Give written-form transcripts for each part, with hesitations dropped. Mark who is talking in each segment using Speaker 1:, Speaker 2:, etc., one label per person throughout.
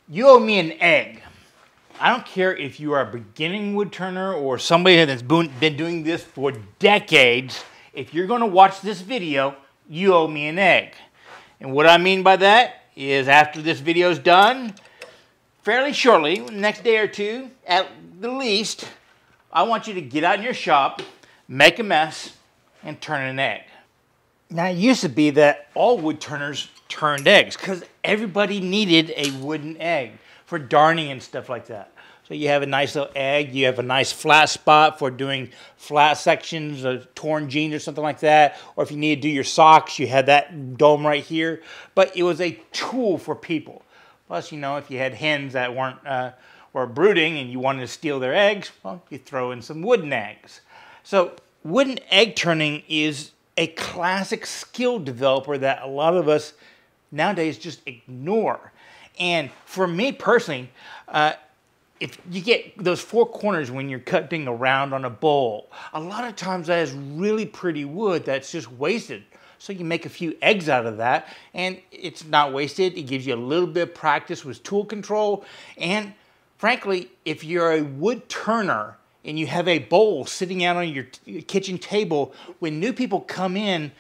Speaker 1: You owe me an egg. I don't care if you are a beginning woodturner or somebody that's been doing this for decades. If you're going to watch this video, you owe me an egg. And what I mean by that is after this video is done, fairly shortly, the next day or two, at the least, I want you to get out in your shop, make a mess, and turn an egg. Now, it used to be that all woodturners turned eggs because everybody needed a wooden egg for darning and stuff like that. So you have a nice little egg, you have a nice flat spot for doing flat sections of torn jeans or something like that. Or if you need to do your socks, you had that dome right here. But it was a tool for people. Plus, you know, if you had hens that were brooding and you wanted to steal their eggs, well, you throw in some wooden eggs. So wooden egg turning is a classic skill developer that a lot of us nowadays just ignore. And for me personally, if you get those four corners when you're cutting around on a bowl, a lot of times that is really pretty wood that's just wasted. So you make a few eggs out of that and it's not wasted. It gives you a little bit of practice with tool control. And frankly, if you're a wood turner and you have a bowl sitting out on your kitchen table, when new people come in,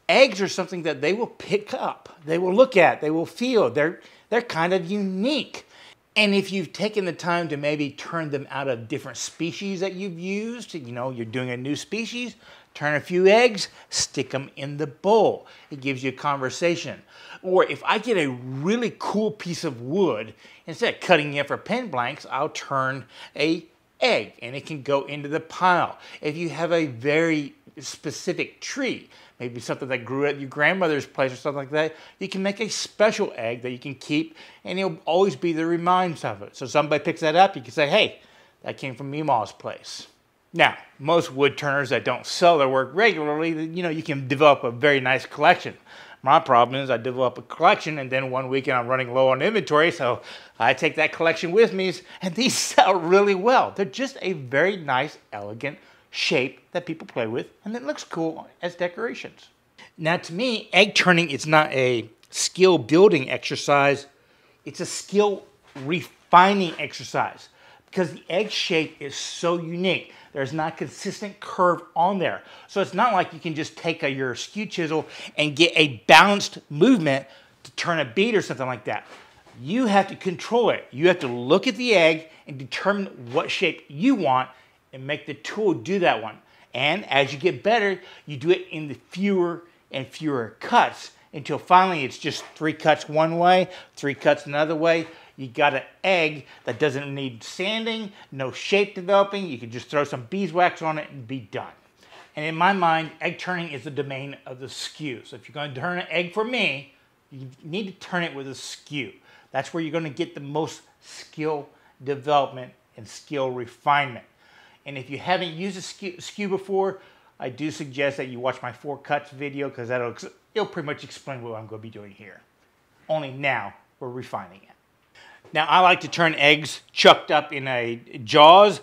Speaker 1: eggs are something that they will pick up. They will look at, they will feel. They're kind of unique. And if you've taken the time to maybe turn them out of different species that you've used, you know, you're doing a new species, turn a few eggs, stick them in the bowl. It gives you a conversation. Or if I get a really cool piece of wood, instead of cutting it for pen blanks, I'll turn a egg and it can go into the pile. If you have a very specific tree, maybe something that grew at your grandmother's place or something like that, you can make a special egg that you can keep and it'll always be the reminders of it. So somebody picks that up, you can say, hey, that came from Meemaw's place. Now, most wood turners that don't sell their work regularly, you know, you can develop a very nice collection. My problem is I develop a collection and then one weekend I'm running low on inventory, so I take that collection with me and these sell really well. They're just a very nice, elegant shape that people play with and it looks cool as decorations. Now to me, egg turning is not a skill building exercise, it's a skill refining exercise because the egg shape is so unique. There's not consistent curve on there. So it's not like you can just take your skew chisel and get a balanced movement to turn a bead or something like that. You have to control it. You have to look at the egg and determine what shape you want and make the tool do that one. And as you get better, you do it in the fewer and fewer cuts until finally it's just 3 cuts one way, 3 cuts another way. You got an egg that doesn't need sanding, no shape developing. You can just throw some beeswax on it and be done. And in my mind, egg turning is the domain of the skew. So if you're going to turn an egg for me, you need to turn it with a skew. That's where you're going to get the most skill development and skill refinement. And if you haven't used a skew before, I do suggest that you watch my 4 cuts video because it'll pretty much explain what I'm going to be doing here. Only now we're refining it. Now, I like to turn eggs chucked up in a jaws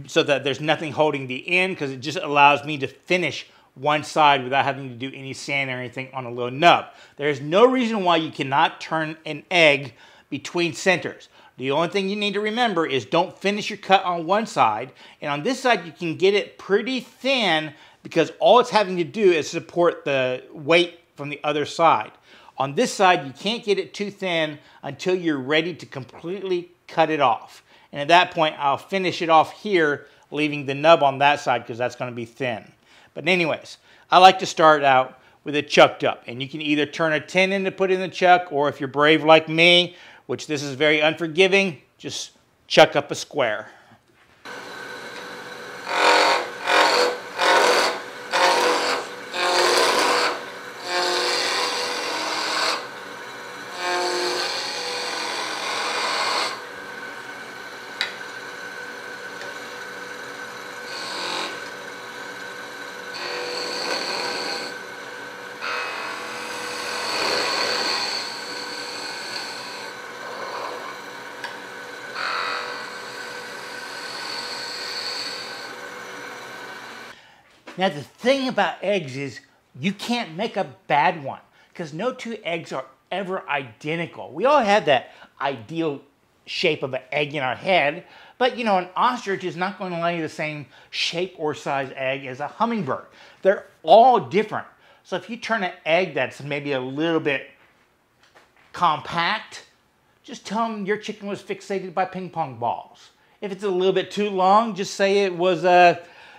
Speaker 1: so that there's nothing holding the end because it just allows me to finish one side without having to do any sand or anything on a little nub. There is no reason why you cannot turn an egg between centers. The only thing you need to remember is don't finish your cut on one side. And on this side, you can get it pretty thin because all it's having to do is support the weight from the other side. On this side, you can't get it too thin until you're ready to completely cut it off. And at that point, I'll finish it off here, leaving the nub on that side because that's going to be thin. But anyways, I like to start out with it chucked up. And you can either turn a 10 in to put in the chuck, or if you're brave like me, which this is very unforgiving, just chuck up a square. Now the thing about eggs is you can't make a bad one because no 2 eggs are ever identical. We all have that ideal shape of an egg in our head, but you know, an ostrich is not going to lay the same shape or size egg as a hummingbird. They're all different. So if you turn an egg that's maybe a little bit compact, just tell them your chicken was fixated by ping pong balls. If it's a little bit too long, just say it was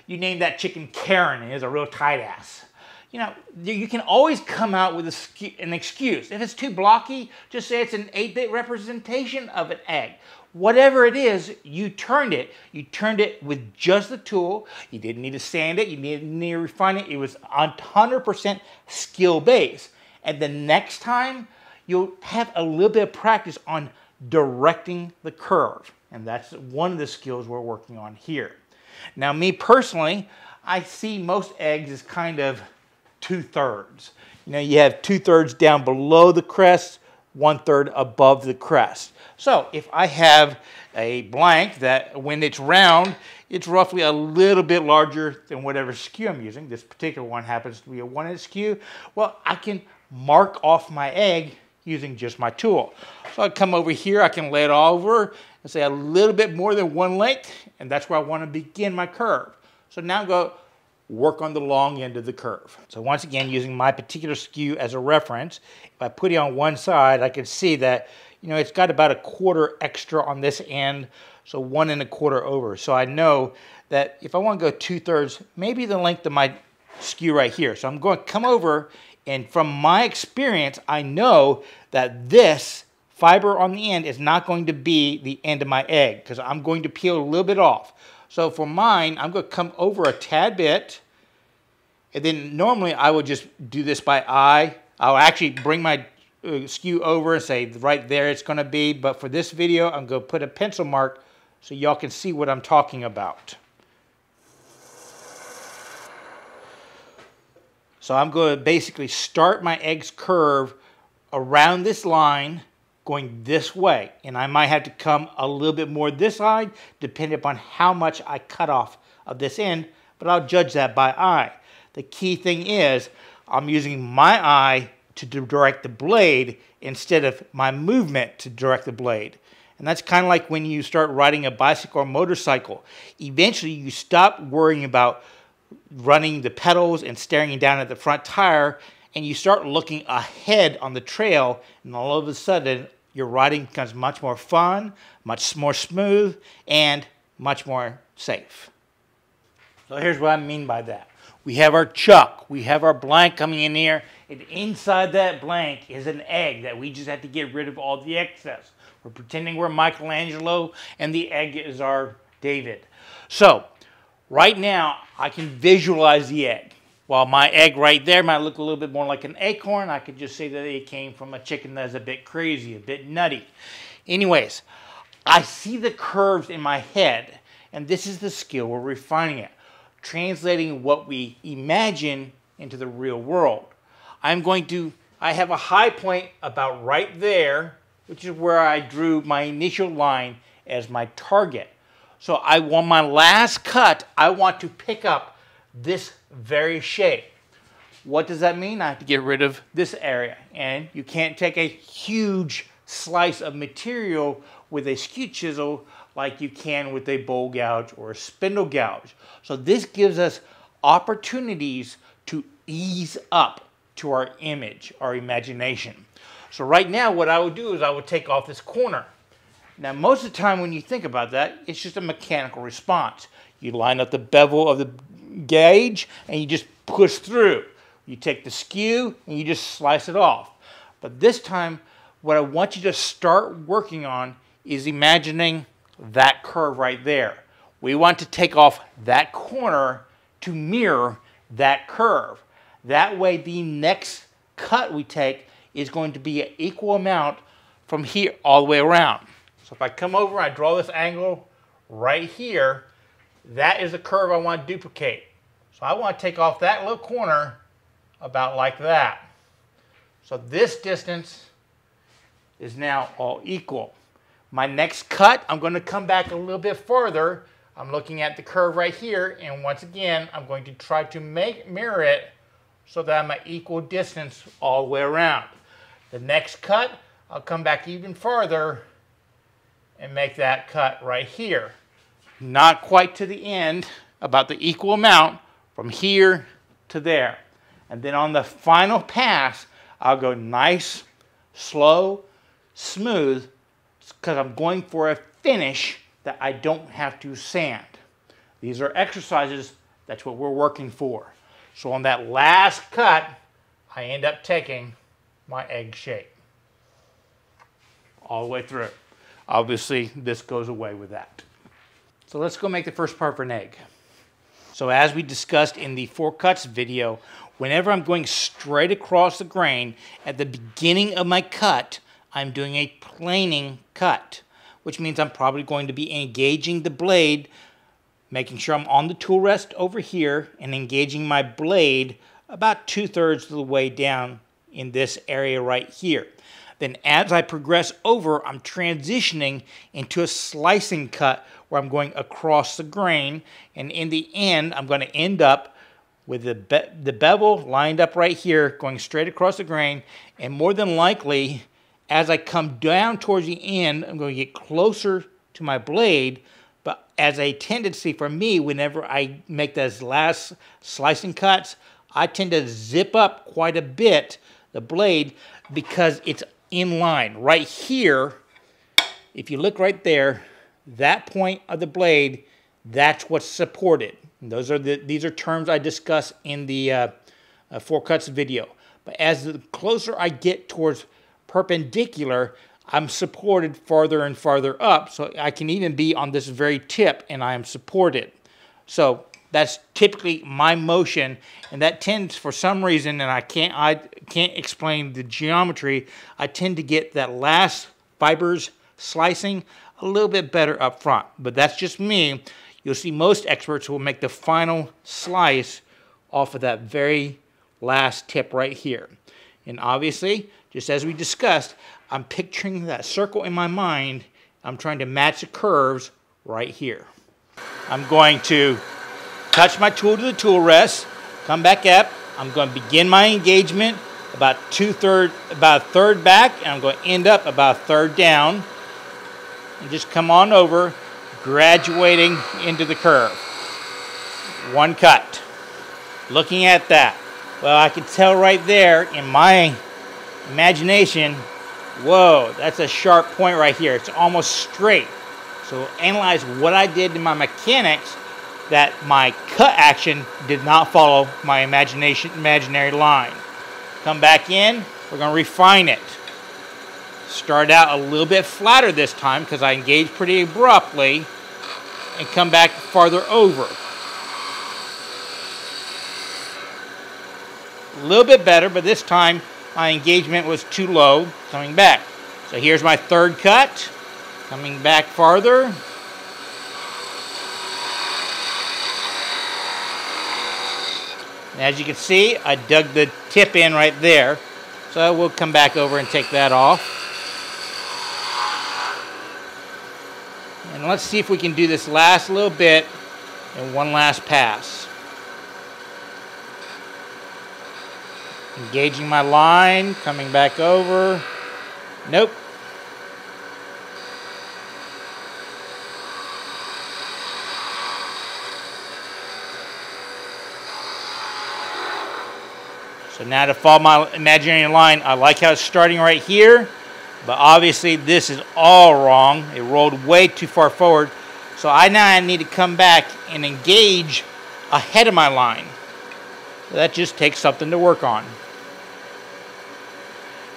Speaker 1: you named that chicken Karen and is a real tight ass. You know, you can always come out with an excuse. If it's too blocky, just say it's an 8-bit representation of an egg. Whatever it is, you turned it. You turned it with just the tool. You didn't need to sand it. You didn't need to refine it. It was 100% skill-based. And the next time, you'll have a little bit of practice on directing the curve. And that's one of the skills we're working on here. Now, me personally, I see most eggs as kind of 2/3. You know, you have 2/3 down below the crest, 1/3 above the crest. So if I have a blank that when it's round, it's roughly a little bit larger than whatever skew I'm using. This particular one happens to be a 1-inch skew. Well, I can mark off my egg using just my tool. So I come over here, I can lay it all over and say a little bit more than 1 length, and that's where I want to begin my curve. So now I'm going to work on the long end of the curve. So once again, using my particular skew as a reference, if I put it on one side, I can see that, you know, it's got about 1/4 extra on this end, so 1 1/4 over. So I know that if I want to go 2/3, maybe the length of my skew right here. So I'm going to come over, and from my experience, I know that this fiber on the end is not going to be the end of my egg because I'm going to peel a little bit off. So for mine, I'm going to come over a tad bit, and then normally I would just do this by eye. I'll actually bring my skew over and say right there it's going to be, but for this video, I'm going to put a pencil mark so y'all can see what I'm talking about. So I'm going to basically start my egg's curve around this line, going this way, and I might have to come a little bit more this side depending upon how much I cut off of this end, but I'll judge that by eye. The key thing is I'm using my eye to direct the blade instead of my movement to direct the blade. And that's kind of like when you start riding a bicycle or motorcycle. Eventually you stop worrying about running the pedals and staring down at the front tire, and you start looking ahead on the trail, and all of a sudden your riding becomes much more fun, much more smooth, and much more safe. So here's what I mean by that. We have our chuck, we have our blank coming in here, and inside that blank is an egg that we just have to get rid of all the excess. We're pretending we're Michelangelo, and the egg is our David. So right now I can visualize the egg. While my egg right there might look a little bit more like an acorn, I could just say that it came from a chicken that's a bit crazy, a bit nutty. Anyways, I see the curves in my head, and this is the skill we're refining it, translating what we imagine into the real world. I have a high point about right there, which is where I drew my initial line as my target. So I want my last cut, I want to pick up this very shape. What does that mean? I have to get rid of this area. And you can't take a huge slice of material with a skew chisel like you can with a bowl gouge or a spindle gouge. So this gives us opportunities to ease up to our image, our imagination. So right now what I would do is I would take off this corner. Now most of the time when you think about that, it's just a mechanical response. You line up the bevel of the gauge and you just push through. You take the skew and you just slice it off. But this time what I want you to start working on is imagining that curve right there. We want to take off that corner to mirror that curve. That way the next cut we take is going to be an equal amount from here all the way around. So if I come over, I draw this angle right here, that is the curve I want to duplicate. So I want to take off that little corner about like that. So this distance is now all equal. My next cut, I'm going to come back a little bit further. I'm looking at the curve right here, and once again, I'm going to try to mirror it so that I'm at equal distance all the way around. The next cut, I'll come back even farther, and make that cut right here. Not quite to the end, about the equal amount from here to there. And then on the final pass, I'll go nice, slow, smooth, because I'm going for a finish that I don't have to sand. These are exercises, that's what we're working for. So on that last cut, I end up taking my egg shape all the way through. Obviously, this goes away with that. So let's go make the first part for an egg. So as we discussed in the 4 cuts video, whenever I'm going straight across the grain, at the beginning of my cut, I'm doing a planing cut, which means I'm probably going to be engaging the blade, making sure I'm on the tool rest over here, and engaging my blade about 2/3 of the way down in this area right here. Then as I progress over, I'm transitioning into a slicing cut where I'm going across the grain, and in the end, I'm going to end up with the bevel lined up right here, going straight across the grain, and more than likely, as I come down towards the end, I'm going to get closer to my blade, but as a tendency for me, whenever I make those last slicing cuts, I tend to zip up quite a bit the blade because it's in line. Right here, if you look right there, that point of the blade, that's what's supported. And these are terms I discuss in the 4 cuts video. But as the closer I get towards perpendicular, I'm supported farther and farther up, so I can even be on this very tip and I am supported. So that's typically my motion, and that tends, for some reason, and I can't explain the geometry, I tend to get that last fibers slicing a little bit better up front. But that's just me. You'll see most experts will make the final slice off of that very last tip right here. And obviously, just as we discussed, I'm picturing that circle in my mind. I'm trying to match the curves right here. I'm going to touch my tool to the tool rest, come back up. I'm going to begin my engagement about a third back, and I'm going to end up about a third down. And just come on over, graduating into the curve. 1 cut. Looking at that, well, I can tell right there in my imagination, whoa, that's a sharp point right here. It's almost straight. So analyze what I did in my mechanics, that my cut action did not follow my imaginary line. Come back in, we're going to refine it. Start out a little bit flatter this time because I engaged pretty abruptly, and come back farther over. A little bit better, but this time my engagement was too low coming back. So here's my 3rd cut, coming back farther. And as you can see, I dug the tip in right there. So we'll come back over and take that off. And let's see if we can do this last little bit in one last pass. Engaging my line, coming back over. Nope. So now to follow my imaginary line, I like how it's starting right here, but obviously this is all wrong. It rolled way too far forward. So now I need to come back and engage ahead of my line. So that just takes something to work on.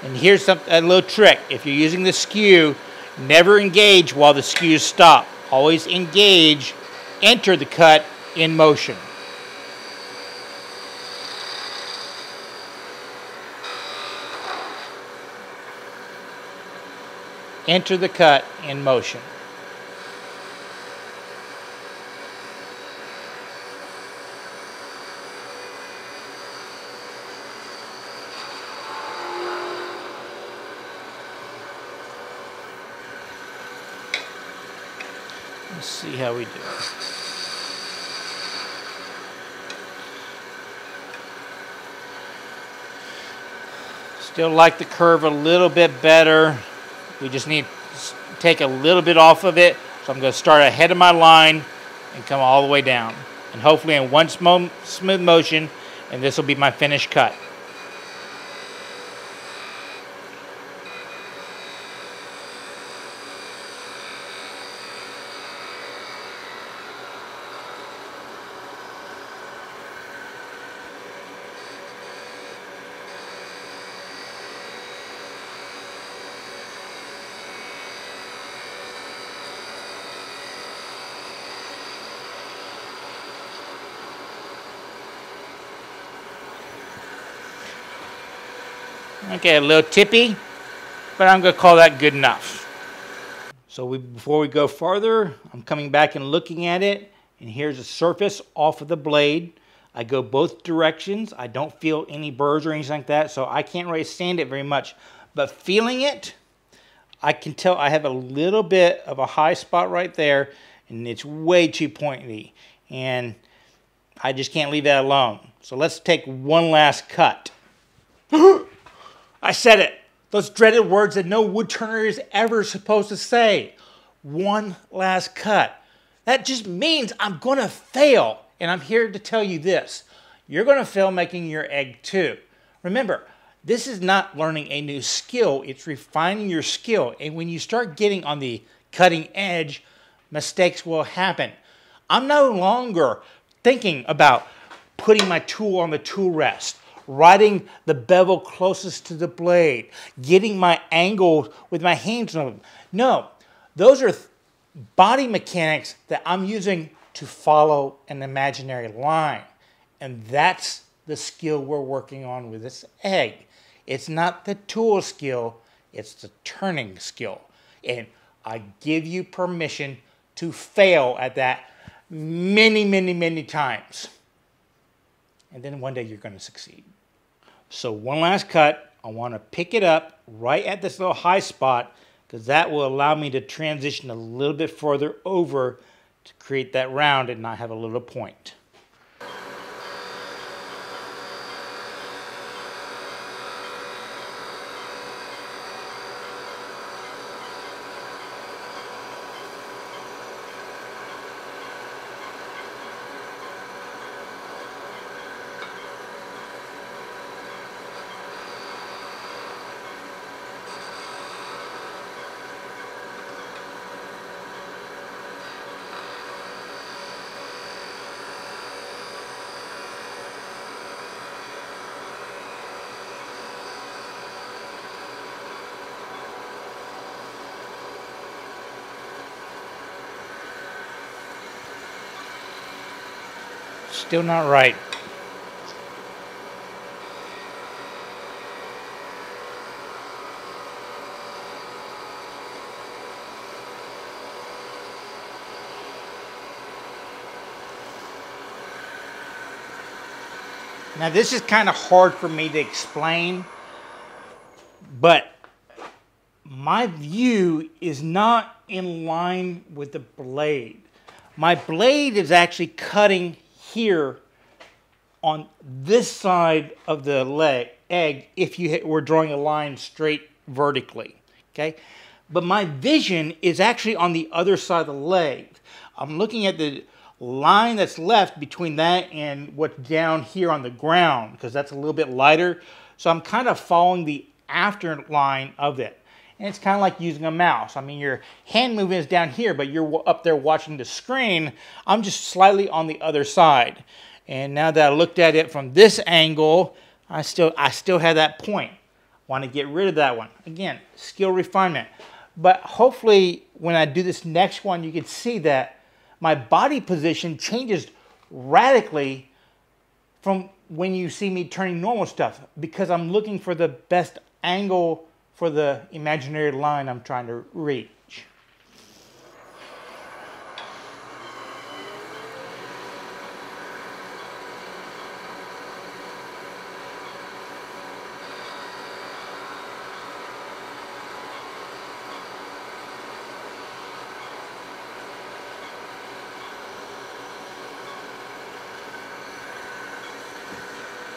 Speaker 1: And here's a little trick. If you're using the skew, never engage while the skews stop. Always engage, enter the cut in motion. Enter the cut in motion. Let's see how we do. Still like the curve a little bit better. We just need take a little bit off of it. So I'm going to start ahead of my line and come all the way down. And hopefully in one smooth motion, and this will be my finished cut. Okay, a little tippy, but I'm going to call that good enough. So before we go farther, I'm coming back and looking at it, and here's the surface off of the blade. I go both directions. I don't feel any burrs or anything like that, so I can't really sand it very much. But feeling it, I can tell I have a little bit of a high spot right there, and it's way too pointy, and I just can't leave that alone. So let's take one last cut. I said it. Those dreaded words that no woodturner is ever supposed to say. One last cut. That just means I'm going to fail. And I'm here to tell you this. You're going to fail making your egg too. Remember, this is not learning a new skill. It's refining your skill. And when you start getting on the cutting edge, mistakes will happen. I'm no longer thinking about putting my tool on the tool rest, riding the bevel closest to the blade, getting my angle with my hands on them. No, those are body mechanics that I'm using to follow an imaginary line. And that's the skill we're working on with this egg. It's not the tool skill, it's the turning skill. And I give you permission to fail at that many, many, many times. And then one day you're going to succeed. So one last cut, I want to pick it up right at this little high spot because that will allow me to transition a little bit further over to create that round and not have a little point. Still not right. Now this is kind of hard for me to explain, but my view is not in line with the blade. My blade is actually cutting here on this side of the egg if you were drawing a line straight vertically, okay? But my vision is actually on the other side of the lathe. I'm looking at the line that's left between that and what's down here on the ground because that's a little bit lighter. So I'm kind of following the after line of it. And it's kind of like using a mouse. I mean, your hand movement is down here, but you're up there watching the screen. I'm just slightly on the other side. And now that I looked at it from this angle, I still have that point. Want to get rid of that one. Again, skill refinement. But hopefully, when I do this next one, you can see that my body position changes radically from when you see me turning normal stuff because I'm looking for the best angle for the imaginary line I'm trying to reach.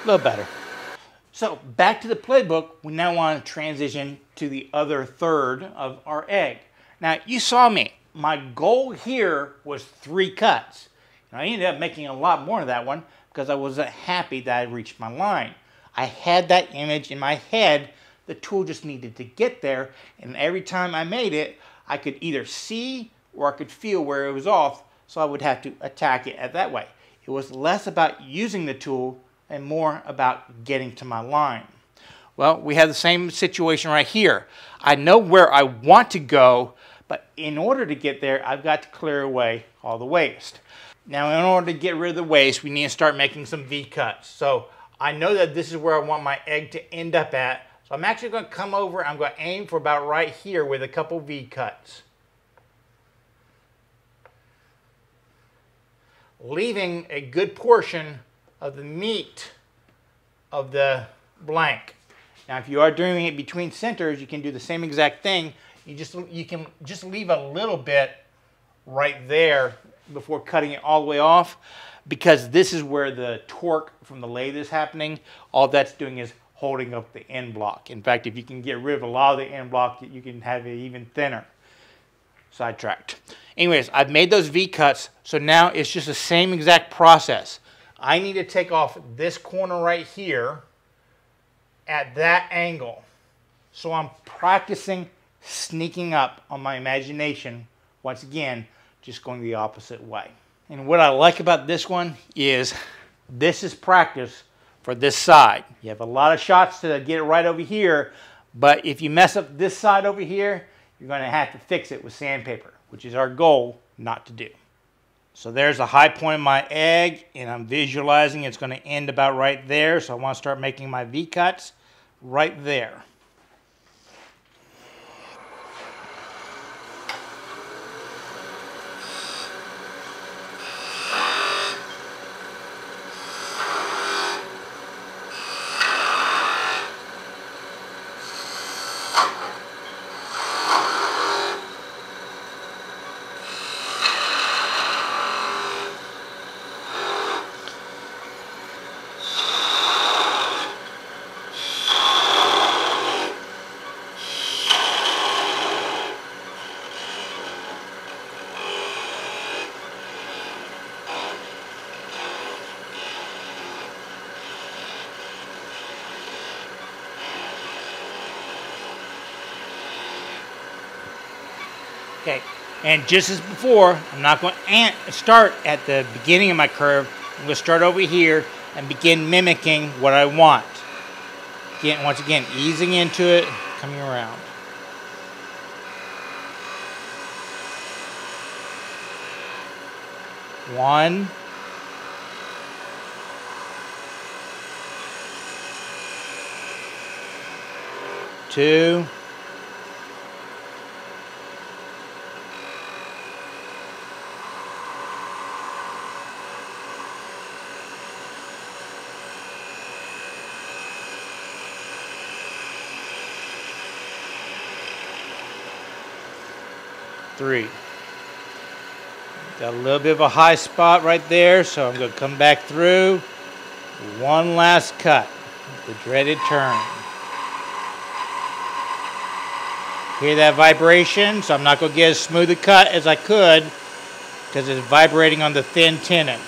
Speaker 1: A little better. So back to the playbook, we now want to transition to the other third of our egg. Now, you saw me. My goal here was 3 cuts. And I ended up making a lot more of that one because I wasn't happy that I reached my line. I had that image in my head. The tool just needed to get there, and every time I made it, I could either see or I could feel where it was off, so I would have to attack it that way. It was less about using the tool and more about getting to my line. Well, we have the same situation right here. I know where I want to go, but in order to get there, I've got to clear away all the waste. Now, in order to get rid of the waste, we need to start making some V-cuts. So I know that this is where I want my egg to end up at. So I'm actually going to come over, I'm going to aim for about right here with a couple V-cuts. Leaving a good portion of the meat of the blank. Now, if you are doing it between centers, you can do the same exact thing. You can just leave a little bit right there before cutting it all the way off, because this is where the torque from the lathe is happening. All that's doing is holding up the end block. In fact, if you can get rid of a lot of the end block, you can have it even thinner. Sidetracked. Anyways, I've made those V-cuts, so now it's just the same exact process. I need to take off this corner right here at that angle. So I'm practicing sneaking up on my imagination, once again, just going the opposite way. And what I like about this one is this is practice for this side. You have a lot of shots to get it right over here, but if you mess up this side over here, you're going to have to fix it with sandpaper, which is our goal not to do. So there's the high point of my egg, and I'm visualizing it's going to end about right there, so I want to start making my V-cuts right there. Okay, and just as before, I'm not going to start at the beginning of my curve. I'm going to start over here and begin mimicking what I want. Again, once again, easing into it, coming around. One. Two. 3. Got a little bit of a high spot right there, so I'm going to come back through. One last cut, the dreaded turn. Hear that vibration? So I'm not going to get as smooth a cut as I could because it's vibrating on the thin tenon.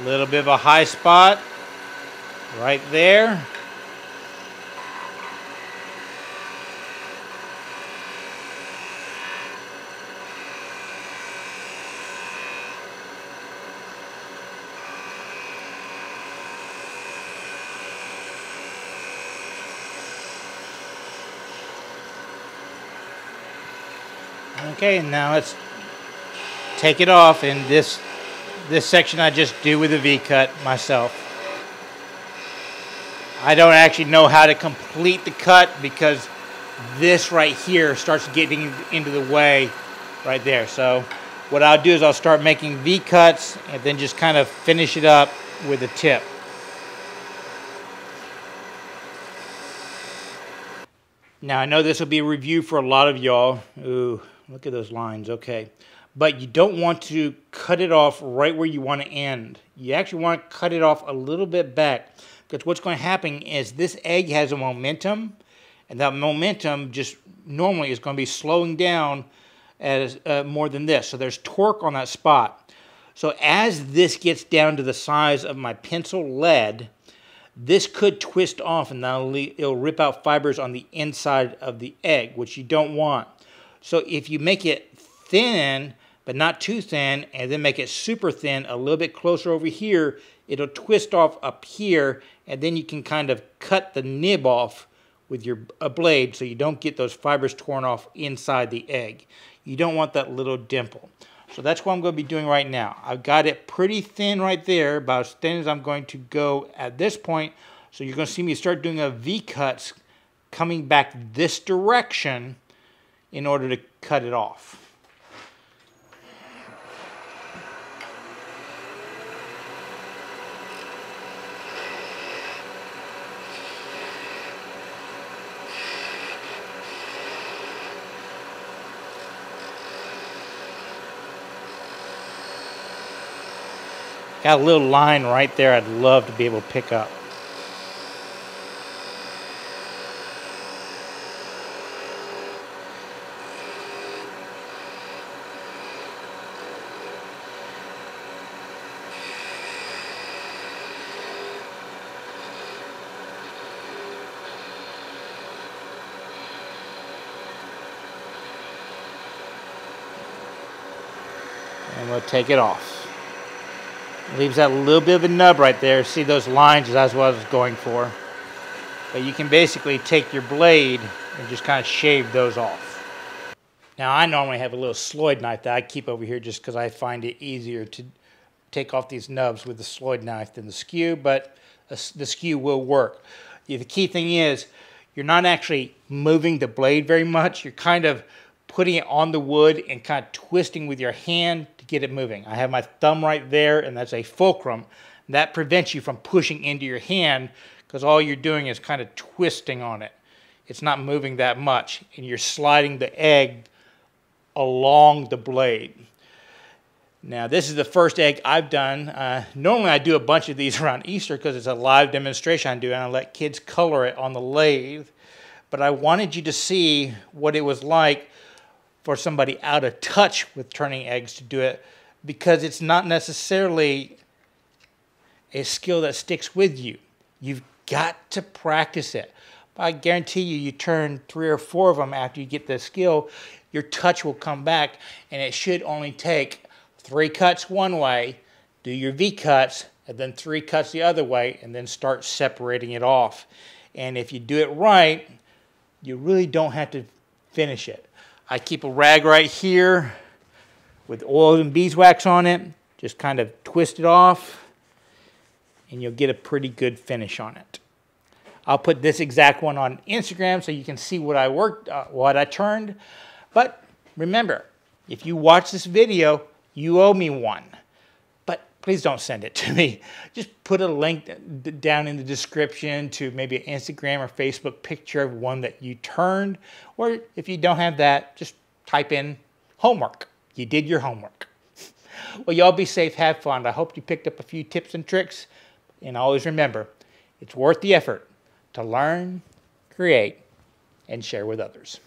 Speaker 1: A little bit of a high spot right there. Okay, now let's take it off, and this section I just do with a V-cut myself. I don't actually know how to complete the cut because this right here starts getting into the way right there. So what I'll do is I'll start making V-cuts and then just kind of finish it up with a tip. Now I know this will be a review for a lot of y'all. Ooh, look at those lines, okay. But you don't want to cut it off right where you want to end. You actually want to cut it off a little bit back Because what's going to happen is this egg has a momentum, and that momentum just normally is going to be slowing down as more than this. So there's torque on that spot. So as this gets down to the size of my pencil lead, this could twist off, and it'll rip out fibers on the inside of the egg, which you don't want. So if you make it thin, but not too thin, and then make it super thin, a little bit closer over here, it'll twist off up here, and then you can kind of cut the nib off with your blade so you don't get those fibers torn off inside the egg. You don't want that little dimple. So that's what I'm going to be doing right now. I've got it pretty thin right there, about as thin as I'm going to go at this point. So you're going to see me start doing a V-cuts coming back this direction in order to cut it off. Got a little line right there I'd love to be able to pick up. And we'll take it off. Leaves that little bit of a nub right there. See those lines? That's what I was going for. But you can basically take your blade and just kind of shave those off. Now I normally have a little Sloyd knife that I keep over here just because I find it easier to take off these nubs with the Sloyd knife than the skew, but the skew will work. The key thing is you're not actually moving the blade very much. You're kind of putting it on the wood and kind of twisting with your hand to get it moving. I have my thumb right there, and that's a fulcrum. That prevents you from pushing into your hand because all you're doing is kind of twisting on it. It's not moving that much, and you're sliding the egg along the blade. Now, this is the first egg I've done. Normally, I do a bunch of these around Easter because it's a live demonstration I do, and I let kids color it on the lathe. But I wanted you to see what it was like for somebody out of touch with turning eggs to do it, because it's not necessarily a skill that sticks with you. You've got to practice it. I guarantee you, you turn 3 or 4 of them after you get the skill, your touch will come back, and it should only take 3 cuts one way, do your V-cuts, and then 3 cuts the other way, and then start separating it off. And if you do it right, you really don't have to finish it. I keep a rag right here with oil and beeswax on it. Just kind of twist it off, and you'll get a pretty good finish on it. I'll put this exact one on Instagram so you can see what I worked, what I turned. But remember, if you watch this video, you owe me one. But please don't send it to me. Just put a link down in the description to maybe an Instagram or Facebook picture of one that you turned. Or if you don't have that, just type in homework. You did your homework. Well, y'all be safe, have fun. I hope you picked up a few tips and tricks. And always remember, it's worth the effort to learn, create, and share with others.